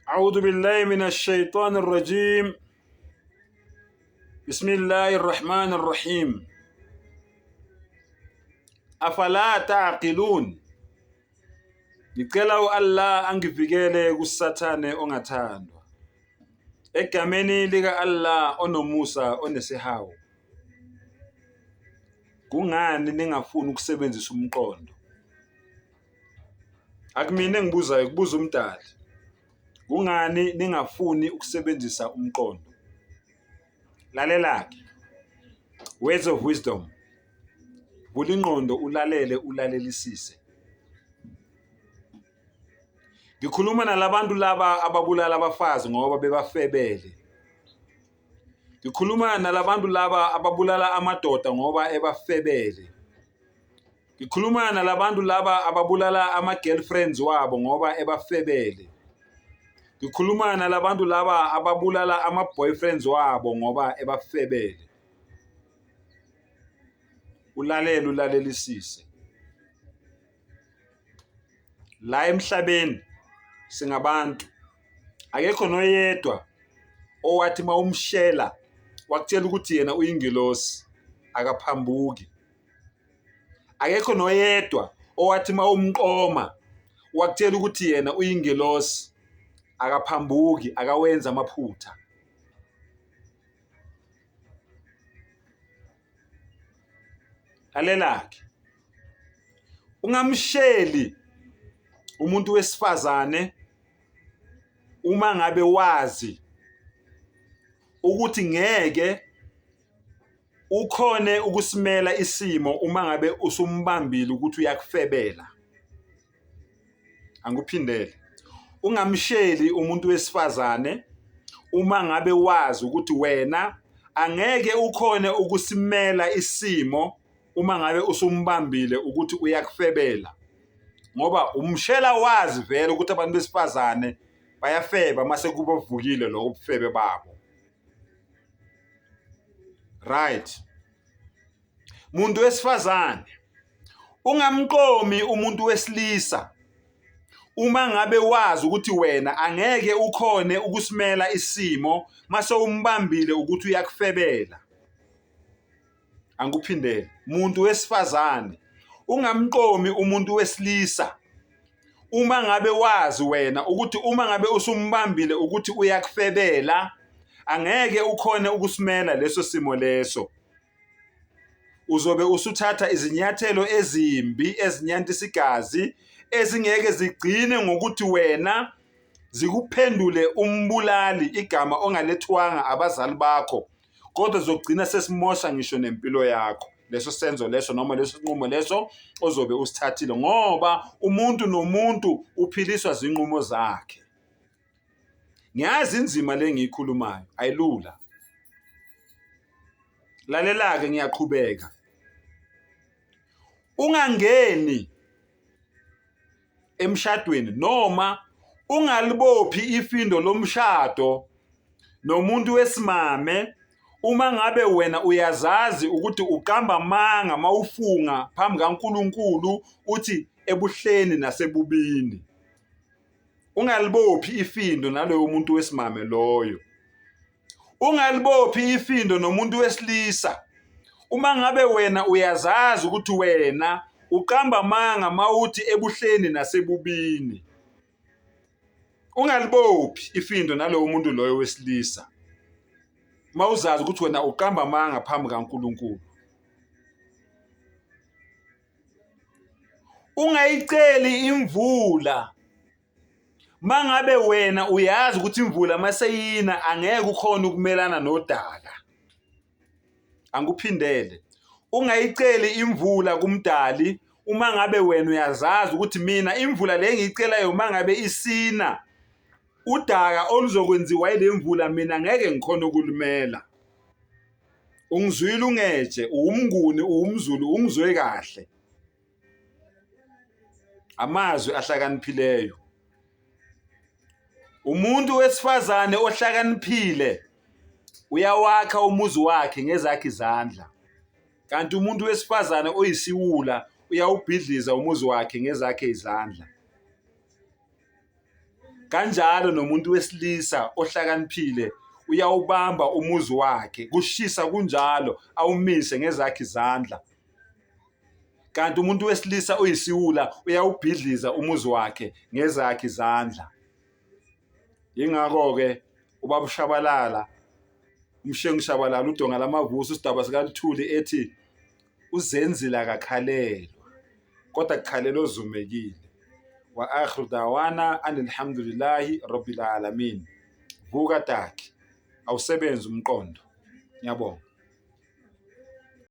أعوذ بالله من الشيطان الرجيم. بسم الله الرحمن الرحيم. أفلا تعقلون. Ngicela Allah angivikele kusathane ongathandwa. Egameni lika Allah onomusa onesihawu. Kungani ningafuni ukusebenzisa umqondo? Akumina engibuzayo kubuza umdali. Kungani ningafuni ukusebenzisa umqondo? Lalela-ke. Words of wisdom. Vula ingqondo ulalele ulalelisise. Ngikhuluma nalabantu laba ababulala abafazi ngoba bebafebele. Ngikhuluma nalabantu laba ababulala amadoda ngoba ebafebele. Ngikhuluma nalabantu laba ababulala ama-girlfriends wabo ngoba ebafebele. Ngikhuluma nalabantu laba ababulala ama-boyfriends wabo ngoba ebafebele. Ulalele ulalelisise. La emhlabeni singabantu. Akekho noyedwa owathi mawumshela wakutshela ukuthi yena uyingilosi akaphambuki. Akekho noyedwa owathi mawumqoma wakutshela ukuthi yena uyingilosi akaphambuki, akawenza amaphutha. Lalela-ke. Ungamsheli umuntu wesifazane uma ngabe wazi ukuthi ngeke ukhone ukusimela isimo uma ngabe usumbambile ukuthi uyakufebela. Angiphindele. Ungamsheli umuntu wesifazane uma ngabe wazi ukuthi wena angeke ukhone ukusimela isimo uma ngabe usumbambile ukuthi uyakufebela. Ngoba umshela wazi vele ukuthi abantu besifazane bayafeba mase kubavukile lo ubufebe babo. Right. Muntu wesifazane ungamqomi umuntu wesilisa uma ngabe wazi ukuthi wena angeke ukhone ukusimela isimo mase umbambile ukuthi uyakufebela. Angiphindele. Muntu wesifazane ungamqomi umuntu wesilisa uma ngabe wazi wena ukuthi uma ngabe usumbambile ukuthi uyakufebela angeke ukhone ukusimela leso simo leso. Uzobe usuthatha izinyathelo ezimbi ezinyantisa igazi ezingeke zigcine ngokuthi wena zikuphendule umbulali igama ongalethwanga abazali bakho, kodwa zogcina sesimosha ngisho nempilo yakho. Leso senzo leso noma leso sinqumo leso ozobe usithathile ngoba umuntu nomuntu uphiliswa zinqumo zakhe. Ngiyazi inzima le ngiyikhulumayo ayilula. Lalela-ke ngiyaqhubeka. Ungangeni emshadweni noma ungalibophi ifindo lomshado nomuntu wesimame uma ngabe wena uyazazi ukuthi uqamba amanga mawufunga phambi kaNkulunkulu uthi ebuhleni nasebubini. Ungalibophi ifindo naloyo muntu wesimame loyo. Ungalibophi ifindo nomuntu wesilisa uma ngabe wena uyazazi ukuthi wena uqamba amanga mawuthi ebuhleni nasebubini. Ungalibophi ifindo naloyo muntu loyo wesilisa mawuzazi ukuthi wena uqamba amanga phambi kaNkulunkulu. Ungayiceli imvula mangabe wena uyazi ukuthi imvula maseyina angeke ukhone ukumelana nodaka. Angiphindele. Ungayiceli imvula kumdali uma ngabe wena uyazazi ukuthi mina imvula le ngiyicelayo mangabe isina udaka oluzokwenziwa ile mvula mina ngeke ngikhone ukulimela. Ungizwile ungeje, uwumnguni, uwumZulu, ungizwe kahle. Amazwi ahlakaniphileyo. Umuntu wesifazane ohlakaniphile uyawakha umuzi wakhe ngezakhe izandla. Kanti umuntu wesifazane oyisiwula uyawubhidliza umuzi wakhe ngezakhe izandla. Kanjalo nomuntu wesilisa ohlakaniphile uyawubamba umuzi wakhe, kushisa kunjalo awumise ngezakhe izandla. Kanti umuntu wesilisa oyisiwula uyawubhidliza umuzi wakhe ngezakhe izandla. Yingakho-ke ubaba uShabalala, uMshengu Shabalala, uDonga lamavusi, uSigaba sikaLuthuli ethi uzenzile akakhalelwa kodwa kukhalela ozumekile. Wa akhiru dawana anilhamdulillahi rabbil alamin. Vuka Taki, awusebenzi umqondo. Ngiyabonga.